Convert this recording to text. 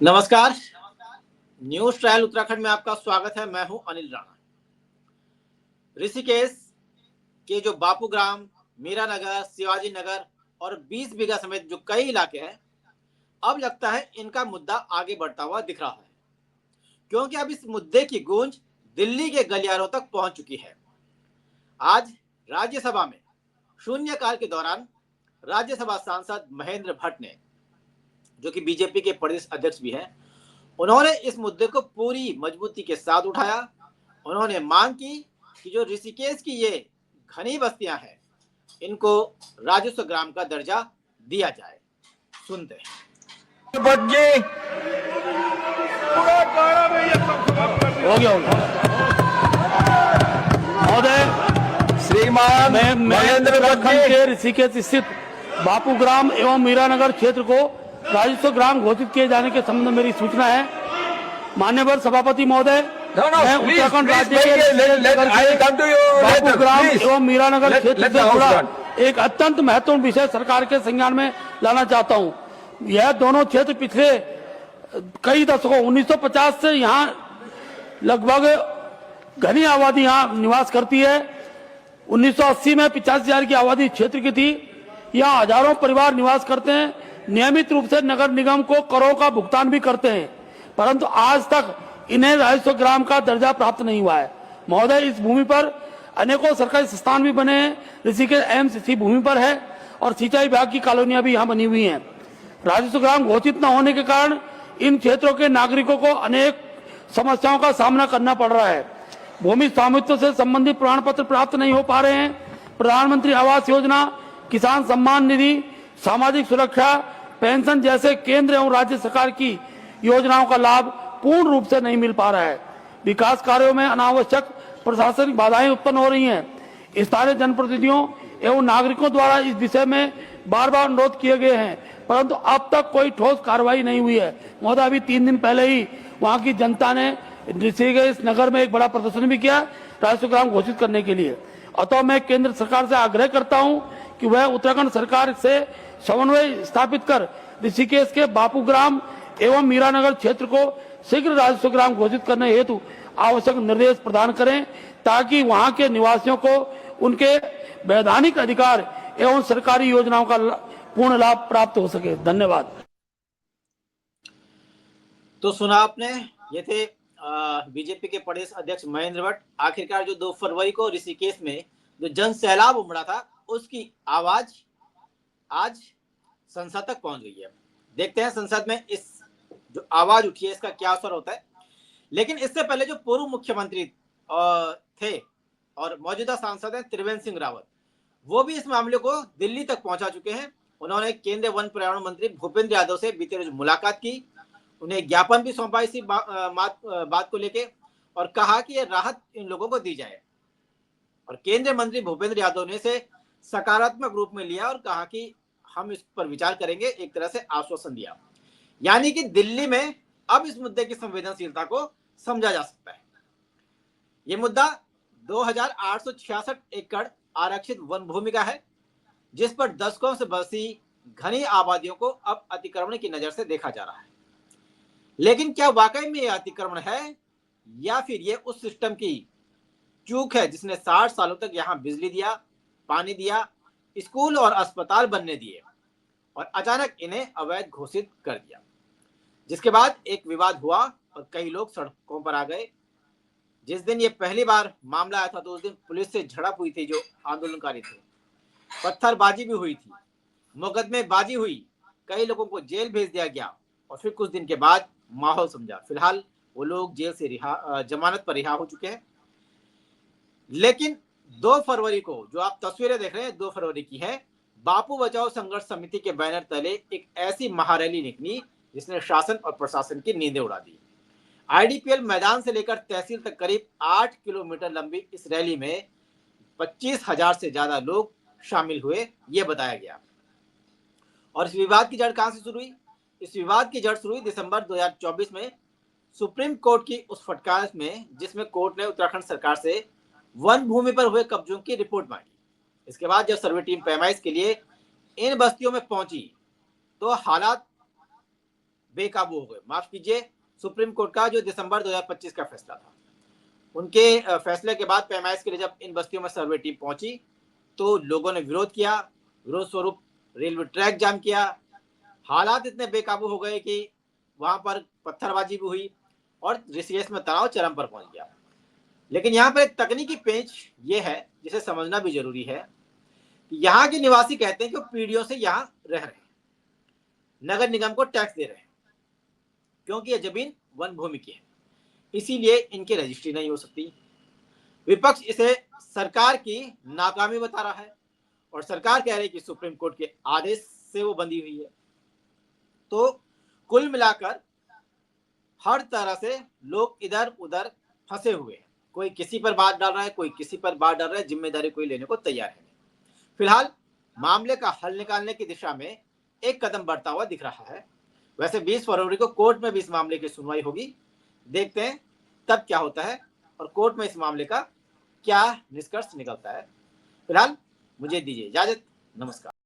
नमस्कार। News trial Uttarakhand में आपका स्वागत है। मैं हूं अनिल राणा। ऋषिकेश के जो बापू ग्राम, मीरा नगर, शिवाजी नगर और 20 बीघा समेत जो कई इलाके हैं, अब लगता है इनका मुद्दा आगे बढ़ता हुआ दिख रहा है, क्योंकि अब इस मुद्दे की गूंज दिल्ली के गलियारों तक पहुंच चुकी है। आज राज्यसभा में शून्यकाल के दौरान राज्यसभा सांसद महेंद्र भट्ट ने, जो कि बीजेपी के प्रदेश अध्यक्ष भी हैं, उन्होंने इस मुद्दे को पूरी मजबूती के साथ उठाया। उन्होंने मांग की कि जो ऋषिकेश की ये घनी बस्तियां हैं, इनको राजस्व ग्राम का दर्जा दिया जाए। सुनते हैं। हो गया महोदय, श्रीमान महेंद्र भट्ट के ऋषिकेश स्थित बापू ग्राम एवं मीरानगर क्षेत्र को राजस्व ग्राम घोषित किए जाने के संबंध में मेरी सूचना है। मान्यवर सभापति महोदय, मैं उत्तराखंड राज्य के बापू ग्राम एवं मीरानगर क्षेत्र से जुड़ा एक अत्यंत महत्वपूर्ण विषय सरकार के संज्ञान में लाना चाहता हूं। यह दोनों क्षेत्र पिछले कई दशकों 1950 से यहाँ लगभग घनी आबादी यहाँ निवास करती है। 1980 में 50,000 की आबादी क्षेत्र की थी। यहाँ हजारों परिवार निवास करते हैं। नियमित रूप से नगर निगम को करों का भुगतान भी करते हैं, परंतु आज तक इन्हें राजस्व ग्राम का दर्जा प्राप्त नहीं हुआ है। महोदय, इस भूमि पर अनेकों सरकारी संस्थान भी बने हैं। ऋषिकेश एम्स इसी भूमि पर है और सिंचाई विभाग की कॉलोनियां भी यहाँ बनी हुई हैं। राजस्व ग्राम घोषित न होने के कारण इन क्षेत्रों के नागरिकों को अनेक समस्याओं का सामना करना पड़ रहा है। भूमि स्वामित्व से संबंधित प्रमाण पत्र प्राप्त नहीं हो पा रहे हैं। प्रधानमंत्री आवास योजना, किसान सम्मान निधि, सामाजिक सुरक्षा, पेंशन जैसे केंद्र एवं राज्य सरकार की योजनाओं का लाभ पूर्ण रूप से नहीं मिल पा रहा है। विकास कार्यों में अनावश्यक प्रशासनिक बाधाएं उत्पन्न हो रही हैं। स्थानीय जनप्रतिनिधियों एवं नागरिकों द्वारा इस विषय में बार बार अनुरोध किए गए हैं, परंतु अब तक कोई ठोस कार्रवाई नहीं हुई है। महोदय, अभी 3 दिन पहले ही वहां की जनता ने ऋषिकेश नगर में एक बड़ा प्रदर्शन भी किया राजस्व ग्राम घोषित करने के लिए। अतः मैं केंद्र सरकार से आग्रह करता हूं कि वह उत्तराखंड सरकार से समन्वय स्थापित कर ऋषिकेश के बापू ग्राम एवं मीरानगर क्षेत्र को शीघ्र राजस्व ग्राम घोषित करने हेतु आवश्यक निर्देश प्रदान करें, ताकि वहां के निवासियों को उनके वैधानिक अधिकार एवं सरकारी योजनाओं का पूर्ण लाभ प्राप्त हो सके। धन्यवाद। तो सुना आपने, ये थे बीजेपी के प्रदेश अध्यक्ष महेंद्र भट्ट। आखिरकार जो 2 फरवरी को ऋषिकेश में जो जन सैलाब उमड़ा था, उसकी आवाज आज संसद तक पहुंच गई है। देखते हैं संसद में इस जो आवाज उठी है, इसका क्या असर होता है। लेकिन इससे पहले जो पूर्व मुख्यमंत्री थे और मौजूदा सांसद हैं त्रिवेंद्र सिंह रावत, वो भी इस मामले को दिल्ली तक पहुंचा चुके हैं। उन्होंने केंद्रीय वन पर्यावरण मंत्री भूपेंद्र यादव से बीते रोज मुलाकात की, उन्हें ज्ञापन भी सौंपा इसी बात को लेके, और कहा कि यह राहत इन लोगों को दी जाए। और केंद्रीय मंत्री भूपेंद्र यादव ने इसे सकारात्मक रूप में लिया और कहा कि हम इस पर विचार करेंगे, एक तरह से आश्वासन दिया। यानी कि दिल्ली में अब इस मुद्दे की संवेदनशीलता को समझा जा सकता है। यह मुद्दा 2866 एकड़ आरक्षित वन भूमि का है, जिस पर दशकों से बसी घनी आबादियों को अब अतिक्रमण की नजर से देखा जा रहा है। लेकिन क्या वाकई में यह अतिक्रमण है, या फिर यह उस सिस्टम की चूक है जिसने 60 सालों तक यहां बिजली दिया, पानी दिया, स्कूल और अस्पताल बनने दिए और अचानक इन्हें अवैध घोषित कर दिया, जिसके बाद एक विवाद हुआ और कई लोग सड़कों पर आ गए। जिस दिन ये पहली बार मामला आया था, तो उस दिन पुलिस से झड़प हुई थी जो आंदोलनकारी थे, पत्थरबाजी भी हुई थी, मुकदमेबाजी हुई, कई लोगों को जेल भेज दिया गया और फिर कुछ दिन के बाद माहौल समझा। फिलहाल वो लोग जेल से जमानत पर रिहा हो चुके हैं। लेकिन 2 फरवरी को जो आप तस्वीरें देख रहे हैं, 2 फरवरी की है, बापू बचाओ संघर्ष समिति के बैनर तले एक ऐसी महारैली निकली जिसने शासन और प्रशासन की नींदें उड़ा दी। आईडीपीएल मैदान से लेकर तहसील तक करीब 8 किलोमीटर लंबी इस रैली में 25,000 से ज्यादा लोग शामिल हुए, यह बताया गया। और इस विवाद की जड़ कहां से शुरू हुई? इस विवाद की जड़ शुरू हुई दिसंबर 2024 में सुप्रीम कोर्ट की उस फटकार में, जिसमें कोर्ट ने उत्तराखंड सरकार से वन भूमि पर हुए कब्जों की रिपोर्ट मांगी। इसके बाद जब सर्वे टीम पैमाइश के लिए इन बस्तियों में पहुंची, तो हालात बेकाबू हो गए। माफ कीजिए, सुप्रीम कोर्ट का जो दिसंबर 2025 का फैसला था, उनके फैसले के बाद पैमाइश के लिए जब इन बस्तियों में सर्वे टीम पहुंची तो लोगों ने विरोध किया। विरोध स्वरूप रेलवे ट्रैक जाम किया। हालात इतने बेकाबू हो गए कि वहां पर पत्थरबाजी भी हुई और ऋषिकेश में तनाव चरम पर पहुंच गया। लेकिन यहाँ पर एक तकनीकी पेंच ये है जिसे समझना भी जरूरी है कि यहाँ के निवासी कहते हैं कि वो पीढ़ियों से यहाँ रह रहे हैं, नगर निगम को टैक्स दे रहे हैं, क्योंकि यह जमीन वन भूमि की है, इसीलिए इनकी रजिस्ट्री नहीं हो सकती। विपक्ष इसे सरकार की नाकामी बता रहा है और सरकार कह रही है कि सुप्रीम कोर्ट के आदेश से वो बंधी हुई है। तो कुल मिलाकर हर तरह से लोग इधर उधर फंसे हुए हैं। कोई किसी पर बात डाल रहा है, कोई किसी पर बात डाल रहा है, जिम्मेदारी कोई लेने को तैयार है। फिलहाल मामले का हल निकालने की दिशा में एक कदम बढ़ता हुआ दिख रहा है। वैसे 20 फरवरी को कोर्ट में भी इस मामले की सुनवाई होगी। देखते हैं तब क्या होता है और कोर्ट में इस मामले का क्या निष्कर्ष निकलता है। फिलहाल मुझे दीजिए इजाजत। नमस्कार।